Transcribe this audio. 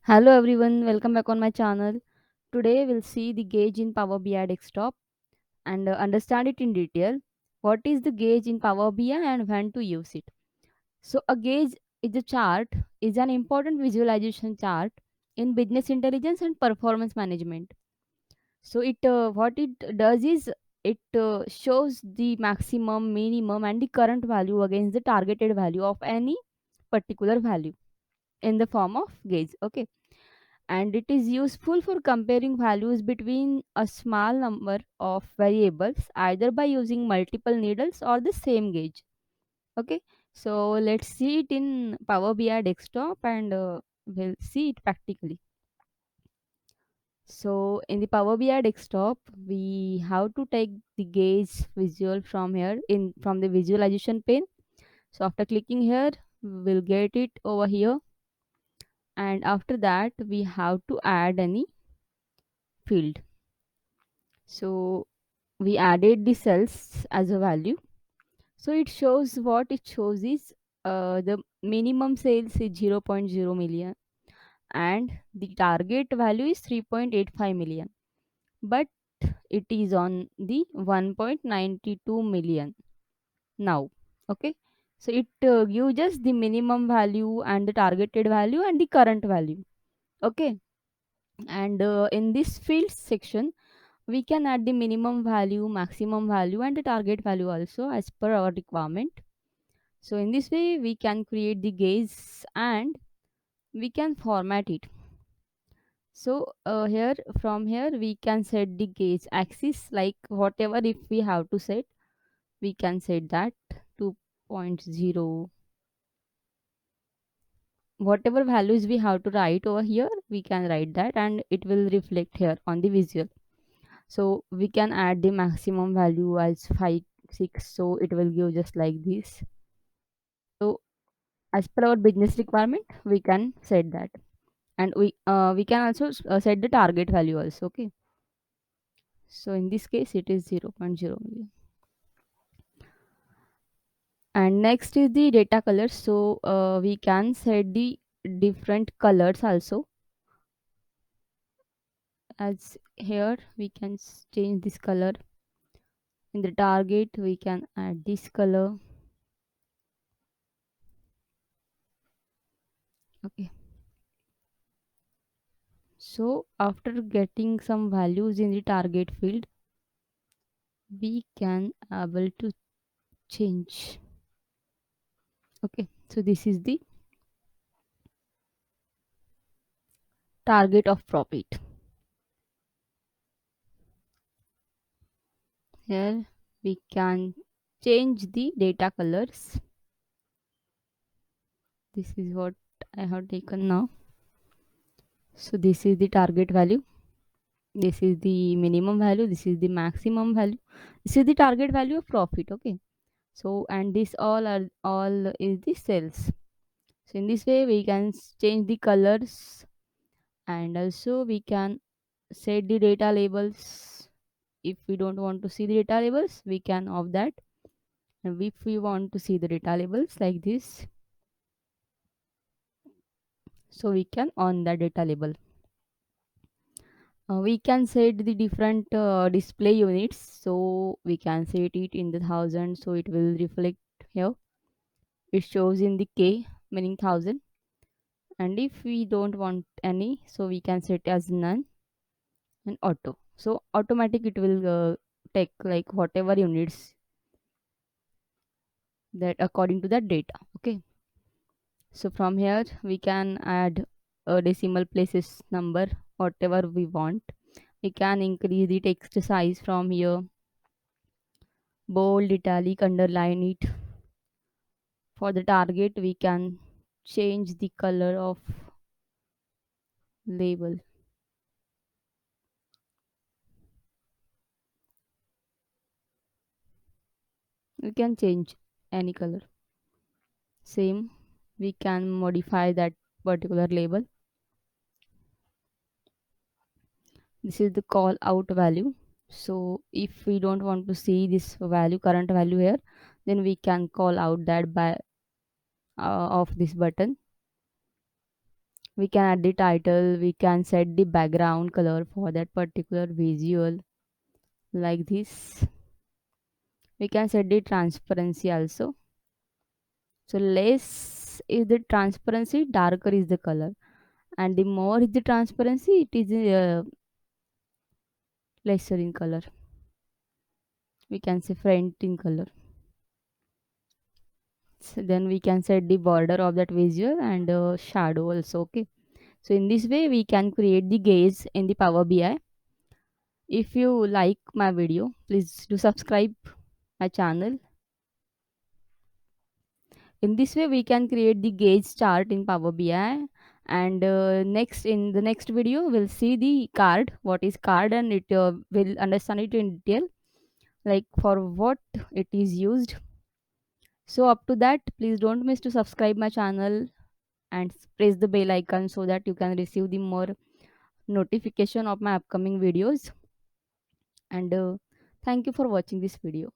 Hello everyone, welcome back on my channel. Today we'll see the gauge in Power BI desktop and understand it in detail. What is the gauge in Power BI and when to use it? So a gauge is an important visualization chart in business intelligence and performance management. So it what it does is it shows the maximum, minimum and the current value against the targeted value of any particular value in the form of gauge. Okay, and it is useful for comparing values between a small number of variables either by using multiple needles or the same gauge. Okay, so let's see it in Power BI desktop and we'll see it practically. So in the Power BI desktop we have to take the gauge visual from here in from the visualization pane. So after clicking here we'll get it over here, and after that we have to add any field. So we added the cells as a value. So it shows what it shows is the minimum sales is zero point 0.0 million and the target value is 3.85 million, but it is on the 1.92 million now. Okay, so it gives us the minimum value and the targeted value and the current value. Okay, and in this field section we can add the minimum value, maximum value and the target value also as per our requirement. So in this way we can create the gauge and we can format it. So here from here we can set the gauge axis, like whatever if we have to set we can set that 2.0, whatever values we have to write over here we can write that and it will reflect here on the visual. So we can add the maximum value as 5 6, so it will give just like this. So as per our business requirement we can set that, and we can also set the target value also. Okay, so in this case it is 0 point 0 million. And next is the data colors. So we can set the different colors also. As here we can change this color. In the target we can add this color. Okay, so after getting some values in the target field we can able to change. Okay, so this is the target of profit. Here we can change the data colors. This is what I have taken now. So this is the target value, this is the minimum value, this is the maximum value, this is the target value of profit. Okay, so and this all is the cells. So in this way we can change the colors, and also we can set the data labels. If we don't want to see the data labels we can off that, and if we want to see the data labels like this, so we can on the data label. We can set the different display units, so we can set it in the thousand, so it will reflect here. It shows in the k, meaning thousand, and if we don't want any so we can set as none and auto. So automatic it will take like whatever units that according to that data. Okay, so from here we can add a decimal places number whatever we want. We can increase the text size from here, bold, italic, underline it. For the target we can change the color of label. We can change any color. Same, we can modify that particular label. This is the call out value. So if we don't want to see this value, current value here, then we can call out that by of this button. We can add the title, we can set the background color for that particular visual like this. We can set the transparency also. So less is the transparency, darker is the color, and the more is the transparency, it is lesser in color. We can say faint in color. So then we can set the border of that visual and shadow also. Okay. So in this way we can create the gaze in the Power BI. If you like my video, please do subscribe my channel. In this way we can create the gauge chart in Power BI, and next in the next video we'll see the card, what is card, and it will understand it in detail, like for what it is used. So up to that, please don't miss to subscribe my channel and press the bell icon so that you can receive the more notification of my upcoming videos. And thank you for watching this video.